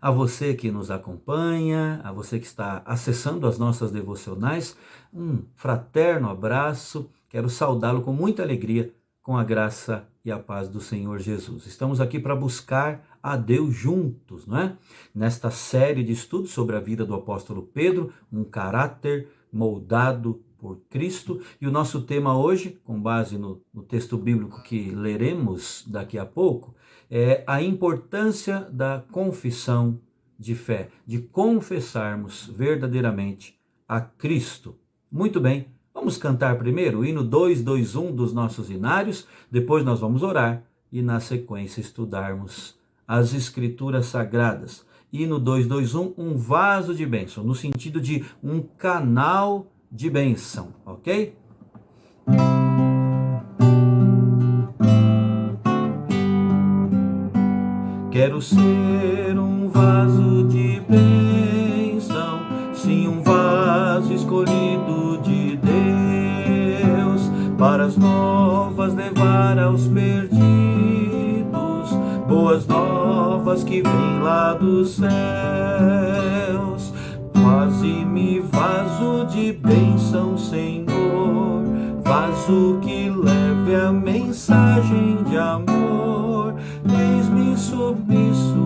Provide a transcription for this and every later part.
a você que nos acompanha, a você que está acessando as nossas devocionais, um fraterno abraço. Quero saudá-lo com muita alegria, com a graça e a paz do Senhor Jesus. Estamos aqui para buscar a Deus juntos, não é? Nesta série de estudos sobre a vida do apóstolo Pedro, um caráter moldado por Cristo. E o nosso tema hoje, com base no texto bíblico que leremos daqui a pouco, é a importância da confissão de fé, de confessarmos verdadeiramente a Cristo. Muito bem, vamos cantar primeiro o hino 221 dos nossos hinários, depois nós vamos orar e na sequência estudarmos as Escrituras Sagradas. Hino 221, um vaso de bênção, no sentido de um canal de bênção, ok? Quero ser um vaso de bênção, sim, um vaso escolhido de Deus, para as novas levar aos perdidos, boas novas que vêm lá dos céus. Faze-me vaso de bênção, Senhor, vaso que leve a mensagem de amor. Eis-me submisso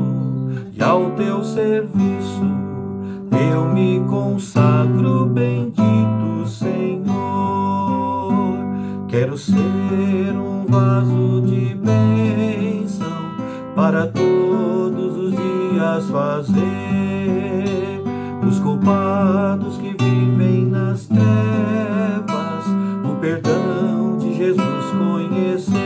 e ao teu serviço eu me consagro, bendito Senhor. Quero ser um vaso de bênção, para todos os dias fazer os culpados que vivem nas trevas o perdão de Jesus conhecer.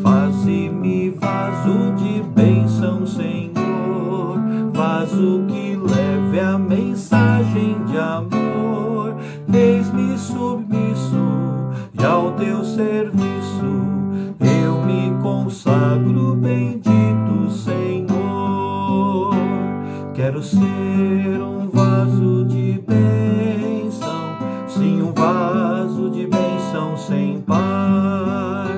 Faze-me vaso de bênção, Senhor, vaso que leve a mensagem de amor. Eis-me submisso e ao teu serviço eu me consagro, bendito Senhor. Quero ser um vaso de bênção, sim, um vaso de bênção sem par,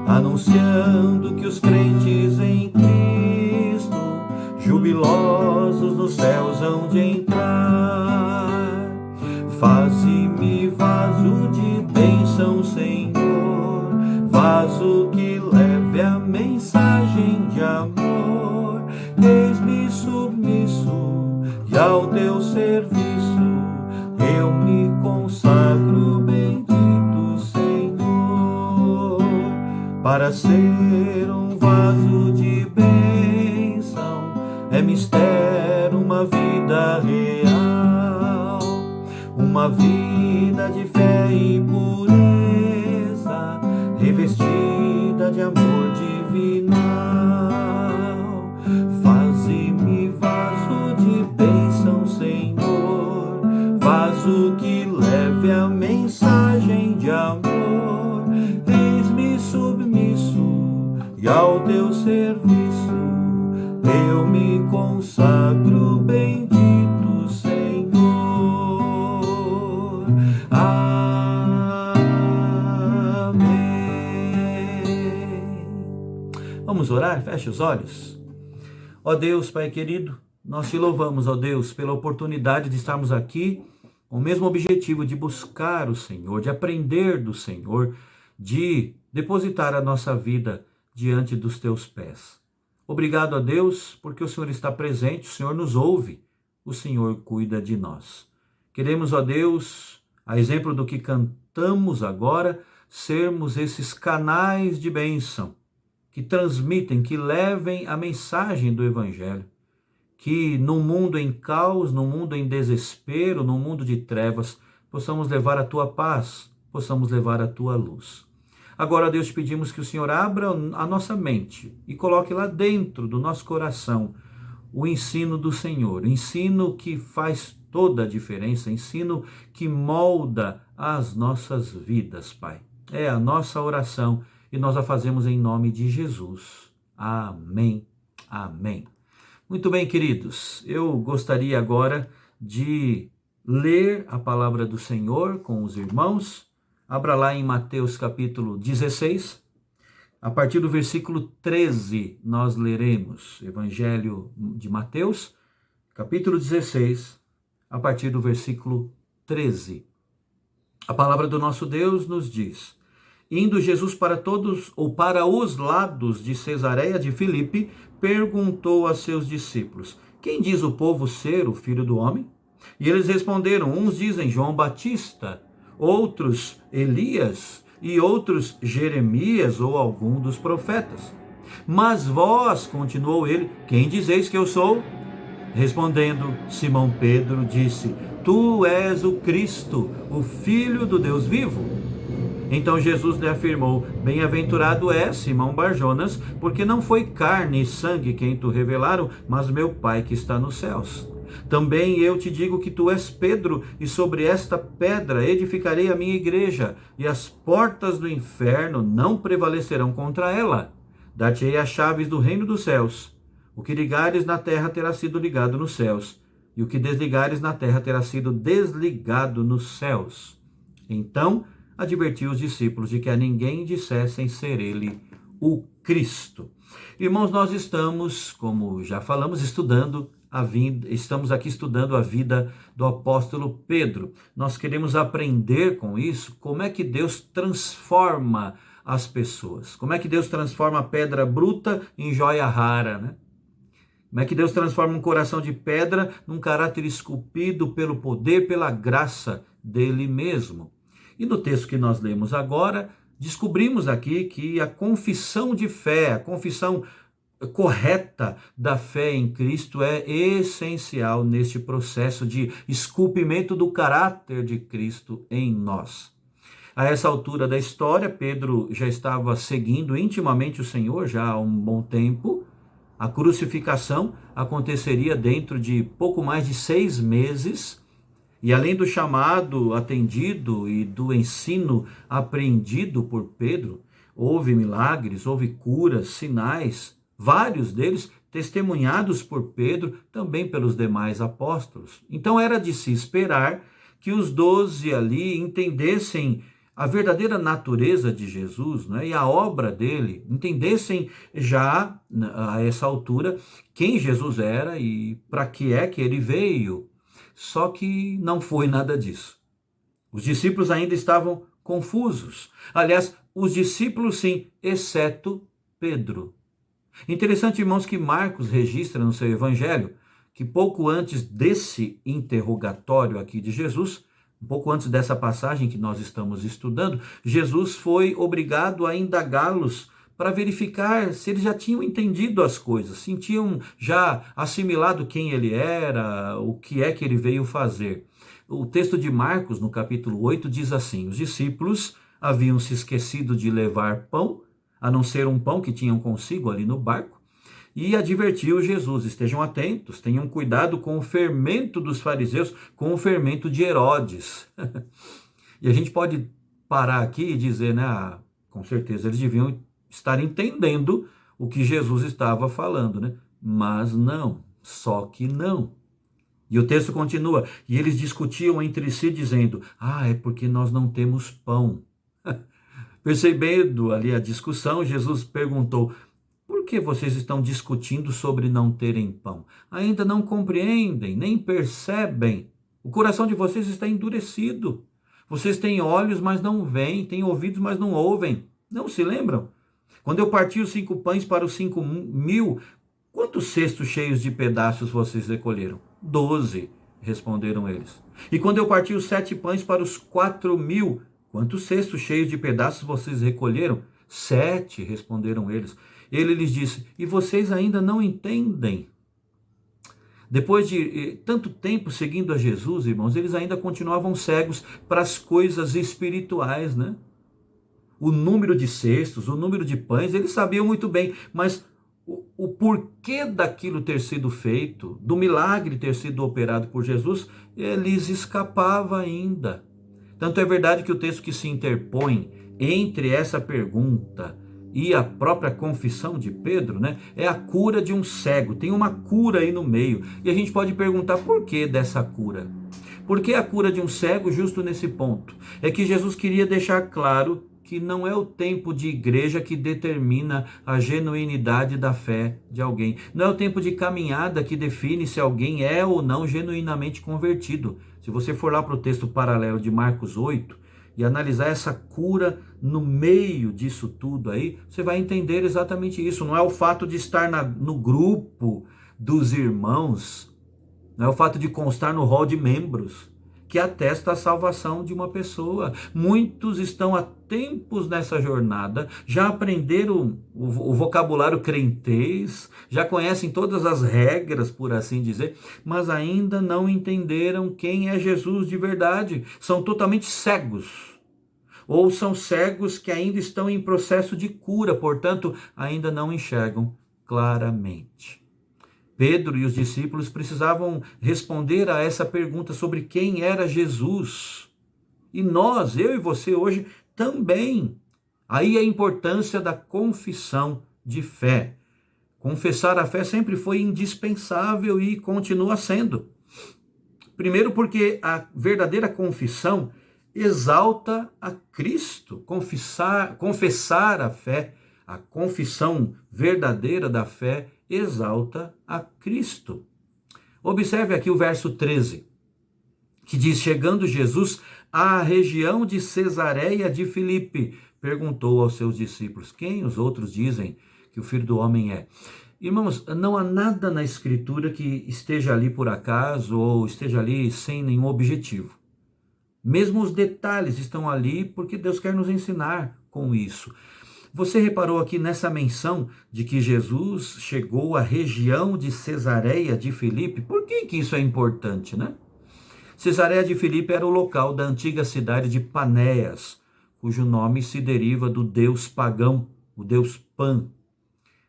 anunciando que os crentes em Cristo, jubilosos nos céus hão de entrar. Faze-me vaso de bênção, Senhor, vaso que leve a mensagem de amor. Eis-me submisso e ao teu serviço eu me consagro, bendito Senhor. Para ser um vaso de bênção é mistério, uma vida real, uma vida de fé e pureza, revestida de amor divinal. Faze-me vaso de bênção, Senhor, vaso que leve a mensagem de amor. Eis-me submisso e ao teu serviço eu me consagro, bendito Senhor. Vamos orar? Feche os olhos. Ó Deus, Pai querido, nós te louvamos, ó Deus, pela oportunidade de estarmos aqui com o mesmo objetivo de buscar o Senhor, de aprender do Senhor, de depositar a nossa vida diante dos teus pés. Obrigado a Deus, porque o Senhor está presente, o Senhor nos ouve, o Senhor cuida de nós. Queremos, ó Deus, a exemplo do que cantamos agora, sermos esses canais de bênção, que transmitem, que levem a mensagem do Evangelho, que no mundo em caos, no mundo em desespero, no mundo de trevas, possamos levar a tua paz, possamos levar a tua luz. Agora, Deus, pedimos que o Senhor abra a nossa mente e coloque lá dentro do nosso coração o ensino do Senhor, ensino que faz toda a diferença, ensino que molda as nossas vidas, Pai. É a nossa oração e nós a fazemos em nome de Jesus. Amém. Amém. Muito bem, queridos, eu gostaria agora de ler a palavra do Senhor com os irmãos. Abra lá em Mateus capítulo 16, A partir do versículo 13, nós leremos Evangelho de Mateus, capítulo 16, a partir do versículo 13. A palavra do nosso Deus nos diz: indo Jesus para todos ou para os lados de Cesareia de Filipe, perguntou a seus discípulos: quem diz o povo ser o Filho do Homem? E eles responderam: uns dizem João Batista, outros Elias, e outros Jeremias ou algum dos profetas. Mas vós, continuou ele, quem dizeis que eu sou? Respondendo, Simão Pedro disse: tu és o Cristo, o Filho do Deus vivo. Então Jesus lhe afirmou: bem-aventurado és, Simão Barjonas, porque não foi carne e sangue quem te revelaram, mas meu Pai que está nos céus. Também eu te digo que tu és Pedro, e sobre esta pedra edificarei a minha igreja, e as portas do inferno não prevalecerão contra ela. Dar-te-ei as chaves do reino dos céus. O que ligares na terra terá sido ligado nos céus, e o que desligares na terra terá sido desligado nos céus. Então advertiu os discípulos de que a ninguém dissessem ser ele o Cristo. Irmãos, nós estamos, como já falamos, estamos aqui estudando a vida do apóstolo Pedro. Nós queremos aprender com isso como é que Deus transforma as pessoas. Como é que Deus transforma a pedra bruta em joia rara, né? Como é que Deus transforma um coração de pedra num caráter esculpido pelo poder, pela graça dele mesmo. E no texto que nós lemos agora, descobrimos aqui que a confissão de fé, a confissão correta da fé em Cristo é essencial neste processo de esculpimento do caráter de Cristo em nós. A essa altura da história, Pedro já estava seguindo intimamente o Senhor já há um bom tempo. A crucificação aconteceria dentro de pouco mais de 6 meses. E além do chamado atendido e do ensino apreendido por Pedro, houve milagres, houve curas, sinais, vários deles testemunhados por Pedro, também pelos demais apóstolos. Então era de se esperar que os 12 ali entendessem a verdadeira natureza de Jesus, né, e a obra dele, entendessem já a essa altura quem Jesus era e para que é que ele veio. Só que não foi nada disso. Os discípulos ainda estavam confusos. Aliás, os discípulos sim, exceto Pedro. Interessante, irmãos, que Marcos registra no seu evangelho que pouco antes desse interrogatório aqui de Jesus, um pouco antes dessa passagem que nós estamos estudando, Jesus foi obrigado a indagá-los para verificar se eles já tinham entendido as coisas, se tinham já assimilado quem ele era, o que é que ele veio fazer. O texto de Marcos, no capítulo 8, diz assim: os discípulos haviam se esquecido de levar pão, a não ser um pão que tinham consigo ali no barco, e advertiu Jesus: estejam atentos, tenham cuidado com o fermento dos fariseus, com o fermento de Herodes. E a gente pode parar aqui e dizer, né, com certeza eles deviam estar entendendo o que Jesus estava falando, né? Mas não, só que não. E o texto continua: e eles discutiam entre si dizendo: é porque nós não temos pão. Percebendo ali a discussão, Jesus perguntou: por que vocês estão discutindo sobre não terem pão? Ainda não compreendem, nem percebem. O coração de vocês está endurecido. Vocês têm olhos, mas não veem, têm ouvidos, mas não ouvem. Não se lembram? Quando eu parti os 5 pães para os 5.000, quantos cestos cheios de pedaços vocês recolheram? 12, responderam eles. E quando eu parti os 7 pães para os 4.000, quantos cestos cheios de pedaços vocês recolheram? 7, responderam eles. Ele lhes disse: e vocês ainda não entendem? Depois de tanto tempo seguindo a Jesus, irmãos, eles ainda continuavam cegos para as coisas espirituais, né? O número de cestos, o número de pães, eles sabiam muito bem, mas o porquê daquilo ter sido feito, do milagre ter sido operado por Jesus, lhes escapava ainda. Tanto é verdade que o texto que se interpõe entre essa pergunta e a própria confissão de Pedro, né, é a cura de um cego. Tem uma cura aí no meio. E a gente pode perguntar por que dessa cura? Por que a cura de um cego justo nesse ponto? É que Jesus queria deixar claro que não é o tempo de igreja que determina a genuinidade da fé de alguém. Não é o tempo de caminhada que define se alguém é ou não genuinamente convertido. Se você for lá para o texto paralelo de Marcos 8 e analisar essa cura no meio disso tudo aí, você vai entender exatamente isso. Não é o fato de estar no grupo dos irmãos, não é o fato de constar no hall de membros que atesta a salvação de uma pessoa. Muitos estão há tempos nessa jornada, já aprenderam o vocabulário crentez, já conhecem todas as regras, por assim dizer, mas ainda não entenderam quem é Jesus de verdade. São totalmente cegos. Ou são cegos que ainda estão em processo de cura, portanto, ainda não enxergam claramente. Pedro e os discípulos precisavam responder a essa pergunta sobre quem era Jesus. E nós, eu e você hoje, também. Aí a importância da confissão de fé. Confessar a fé sempre foi indispensável e continua sendo. Primeiro porque a verdadeira confissão exalta a Cristo. Confessar a fé, a confissão verdadeira da fé, exalta a Cristo. Observe aqui o verso 13, que diz: chegando Jesus à região de Cesareia de Filipe, perguntou aos seus discípulos: quem os outros dizem que o Filho do Homem é? Irmãos, não há nada na Escritura que esteja ali por acaso ou esteja ali sem nenhum objetivo. Mesmo os detalhes estão ali porque Deus quer nos ensinar com isso. Você reparou aqui nessa menção de que Jesus chegou à região de Cesareia de Filipe? Por que isso é importante, né? Cesareia de Filipe era o local da antiga cidade de Panéas, cujo nome se deriva do deus pagão, o deus Pan.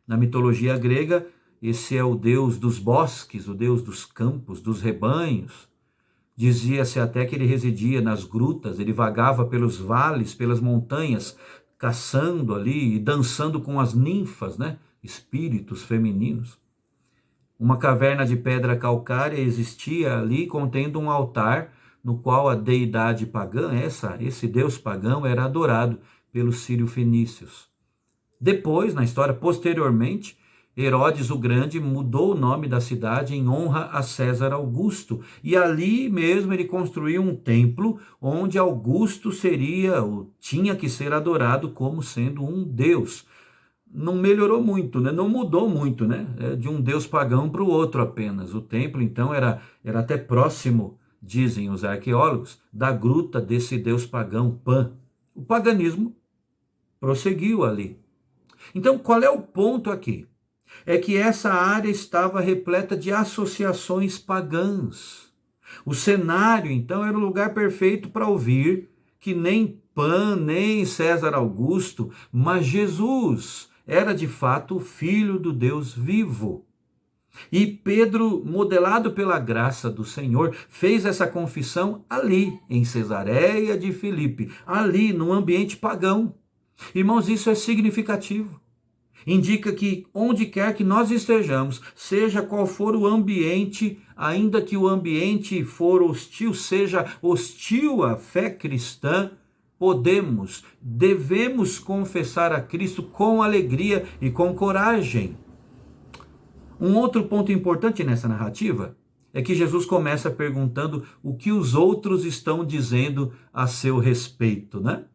Na mitologia grega, esse é o deus dos bosques, o deus dos campos, dos rebanhos. Dizia-se até que ele residia nas grutas, ele vagava pelos vales, pelas montanhas, caçando ali e dançando com as ninfas, né? Espíritos femininos. Uma caverna de pedra calcária existia ali, contendo um altar no qual a deidade pagã, esse deus pagão, era adorado pelos sírio-fenícios. Depois, na história posteriormente, Herodes o Grande mudou o nome da cidade em honra a César Augusto, e ali mesmo ele construiu um templo onde Augusto tinha que ser adorado como sendo um deus. Não melhorou muito, né? Não mudou muito, né? De um deus pagão para o outro apenas. O templo, então, era até próximo, dizem os arqueólogos, da gruta desse deus pagão Pan. O paganismo prosseguiu ali. Então, qual é o ponto aqui? É que essa área estava repleta de associações pagãs. O cenário, então, era o lugar perfeito para ouvir que nem Pan, nem César Augusto, mas Jesus era de fato o Filho do Deus vivo. E Pedro, modelado pela graça do Senhor, fez essa confissão ali, em Cesareia de Filipe, ali no ambiente pagão. Irmãos, isso é significativo. Indica que onde quer que nós estejamos, seja qual for o ambiente, ainda que o ambiente for hostil, seja hostil à fé cristã, devemos confessar a Cristo com alegria e com coragem. Um outro ponto importante nessa narrativa é que Jesus começa perguntando o que os outros estão dizendo a seu respeito, né?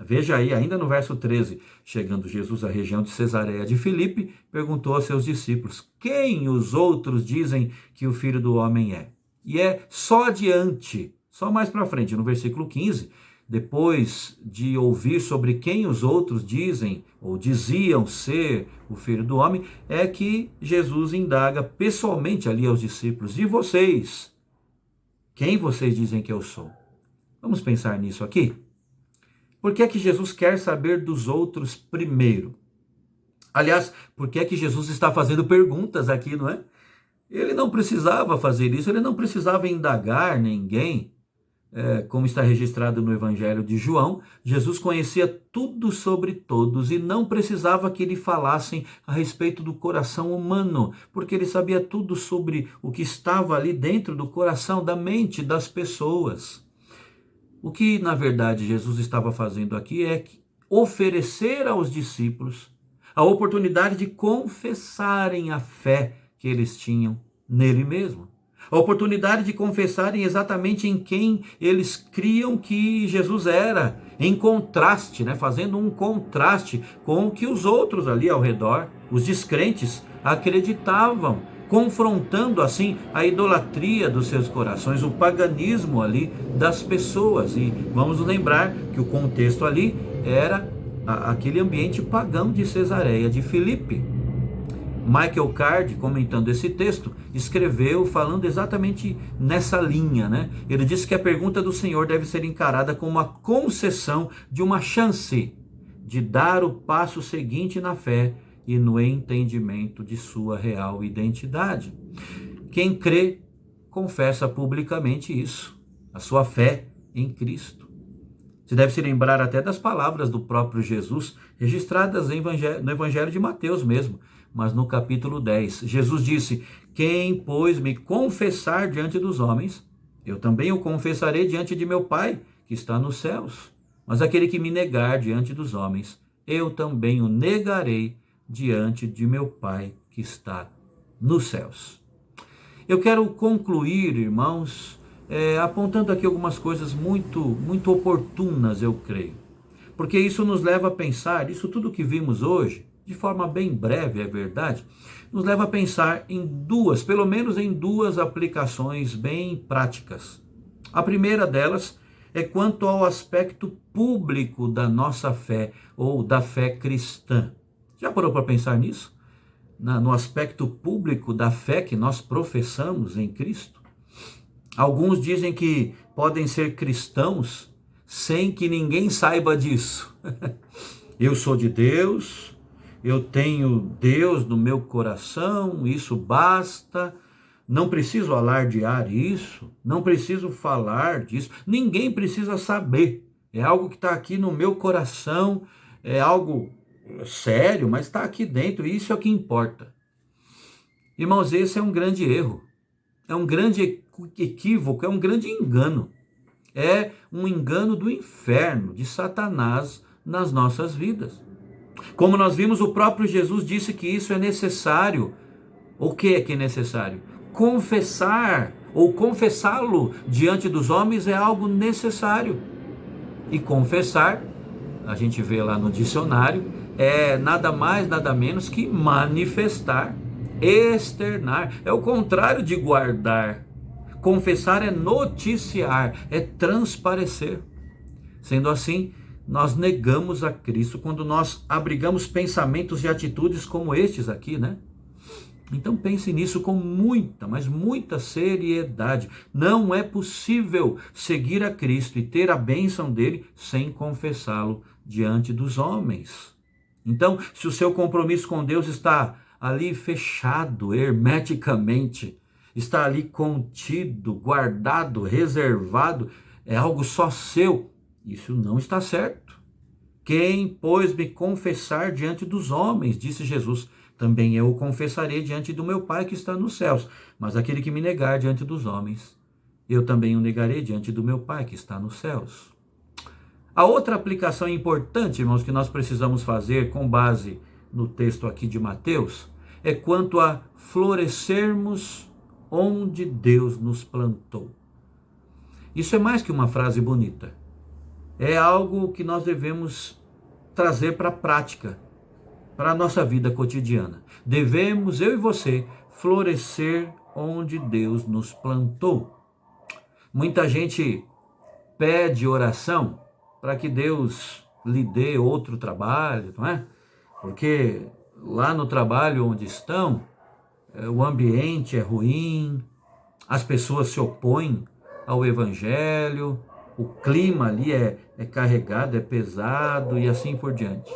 Veja aí, ainda no verso 13, chegando Jesus à região de Cesareia de Filipe, perguntou aos seus discípulos: quem os outros dizem que o Filho do Homem é? E é só adiante, só mais para frente, no versículo 15, depois de ouvir sobre quem os outros dizem ou diziam ser o Filho do Homem, é que Jesus indaga pessoalmente ali aos discípulos: e vocês? Quem vocês dizem que eu sou? Vamos pensar nisso aqui? Por que é que Jesus quer saber dos outros primeiro? Aliás, por que é que Jesus está fazendo perguntas aqui, não é? Ele não precisava fazer isso, ele não precisava indagar ninguém. Como está registrado no Evangelho de João, Jesus conhecia tudo sobre todos e não precisava que lhe falassem a respeito do coração humano, porque ele sabia tudo sobre o que estava ali dentro do coração, da mente das pessoas. O que, na verdade, Jesus estava fazendo aqui é oferecer aos discípulos a oportunidade de confessarem a fé que eles tinham nele mesmo. A oportunidade de confessarem exatamente em quem eles criam que Jesus era, em contraste, fazendo um contraste com o que os outros ali ao redor, os descrentes, acreditavam, confrontando assim a idolatria dos seus corações, o paganismo ali das pessoas. E vamos lembrar que o contexto ali era aquele ambiente pagão de Cesareia de Filipe. Michael Card, comentando esse texto, escreveu falando exatamente nessa linha, Ele disse que a pergunta do Senhor deve ser encarada como uma concessão de uma chance de dar o passo seguinte na fé e no entendimento de sua real identidade. Quem crê, confessa publicamente isso, a sua fé em Cristo. Você deve se lembrar até das palavras do próprio Jesus, registradas no Evangelho de Mateus mesmo, mas no capítulo 10. Jesus disse: quem, pois, me confessar diante dos homens, eu também o confessarei diante de meu Pai, que está nos céus. Mas aquele que me negar diante dos homens, eu também o negarei diante de meu Pai, que está nos céus. Eu quero concluir, irmãos, apontando aqui algumas coisas muito oportunas, eu creio. Porque isso nos leva a pensar, isso tudo que vimos hoje, de forma bem breve, é verdade, nos leva a pensar em pelo menos em duas aplicações bem práticas. A primeira delas é quanto ao aspecto público da nossa fé, ou da fé cristã. Já parou para pensar nisso? No aspecto público da fé que nós professamos em Cristo? Alguns dizem que podem ser cristãos sem que ninguém saiba disso. Eu sou de Deus, eu tenho Deus no meu coração, isso basta, não preciso alardear isso, não preciso falar disso, ninguém precisa saber, é algo que está aqui no meu coração, é algo sério, mas está aqui dentro, e isso é o que importa. Irmãos, esse é um grande erro, é um grande equívoco, é um grande engano, é um engano do inferno, de Satanás nas nossas vidas. Como nós vimos, o próprio Jesus disse que isso é necessário. O que é que é necessário? Confessar, ou confessá-lo diante dos homens é algo necessário. E confessar, a gente vê lá no dicionário, é nada mais, nada menos que manifestar, externar. É o contrário de guardar. Confessar é noticiar, é transparecer. Sendo assim, nós negamos a Cristo quando nós abrigamos pensamentos e atitudes como estes aqui, Então pense nisso com muita, mas muita seriedade. Não é possível seguir a Cristo e ter a bênção dele sem confessá-lo diante dos homens. Então, se o seu compromisso com Deus está ali fechado hermeticamente, está ali contido, guardado, reservado, é algo só seu, isso não está certo. Quem, pois, me confessar diante dos homens, disse Jesus, também eu o confessarei diante do meu Pai que está nos céus. Mas aquele que me negar diante dos homens, eu também o negarei diante do meu Pai que está nos céus. A outra aplicação importante, irmãos, que nós precisamos fazer com base no texto aqui de Mateus, é quanto a florescermos onde Deus nos plantou. Isso é mais que uma frase bonita. É algo que nós devemos trazer para a prática, para a nossa vida cotidiana. Devemos, eu e você, florescer onde Deus nos plantou. Muita gente pede oração para que Deus lhe dê outro trabalho, não é? Porque lá no trabalho onde estão, o ambiente é ruim, as pessoas se opõem ao Evangelho, o clima ali é carregado, é pesado e assim por diante.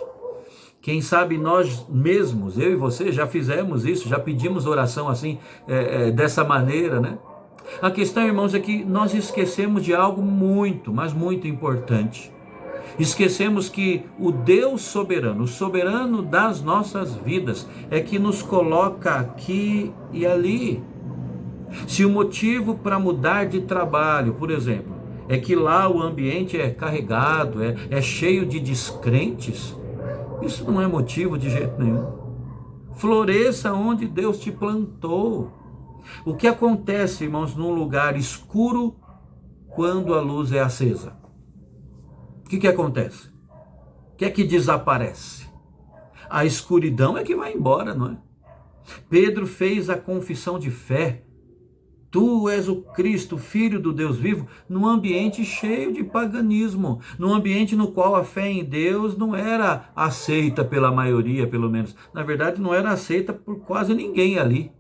Quem sabe nós mesmos, eu e você, já fizemos isso, já pedimos oração assim, dessa maneira, A questão, irmãos, é que nós esquecemos de algo muito, mas muito importante. Esquecemos que o Deus soberano, o soberano das nossas vidas, é que nos coloca aqui e ali. Se o motivo para mudar de trabalho, por exemplo, é que lá o ambiente é carregado, é cheio de descrentes, isso não é motivo de jeito nenhum. Floresça onde Deus te plantou. O que acontece, irmãos, num lugar escuro quando a luz é acesa? O que acontece? O que é que desaparece? A escuridão é que vai embora, não é? Pedro fez a confissão de fé. Tu és o Cristo, Filho do Deus vivo, num ambiente cheio de paganismo, num ambiente no qual a fé em Deus não era aceita pela maioria, pelo menos. Na verdade, não era aceita por quase ninguém ali.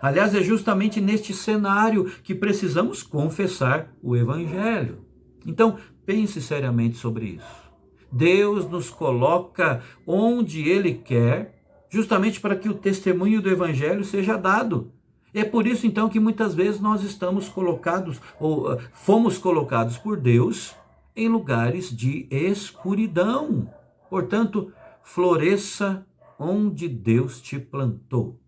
Aliás, é justamente neste cenário que precisamos confessar o Evangelho. Então, pense seriamente sobre isso. Deus nos coloca onde Ele quer, justamente para que o testemunho do Evangelho seja dado. É por isso, então, que muitas vezes nós estamos colocados, ou fomos colocados por Deus, em lugares de escuridão. Portanto, floresça onde Deus te plantou.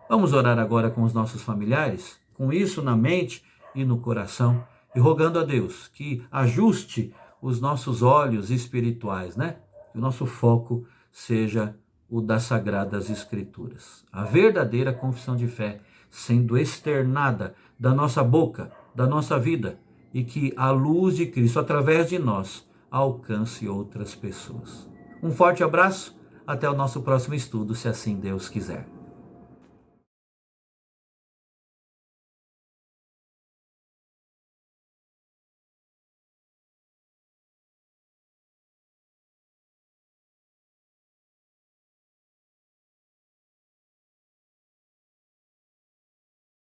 Vamos orar agora com os nossos familiares, com isso na mente e no coração, e rogando a Deus que ajuste os nossos olhos espirituais, né? Que o nosso foco seja o das Sagradas Escrituras. A verdadeira confissão de fé sendo externada da nossa boca, da nossa vida, e que a luz de Cristo, através de nós, alcance outras pessoas. Um forte abraço, até o nosso próximo estudo, se assim Deus quiser.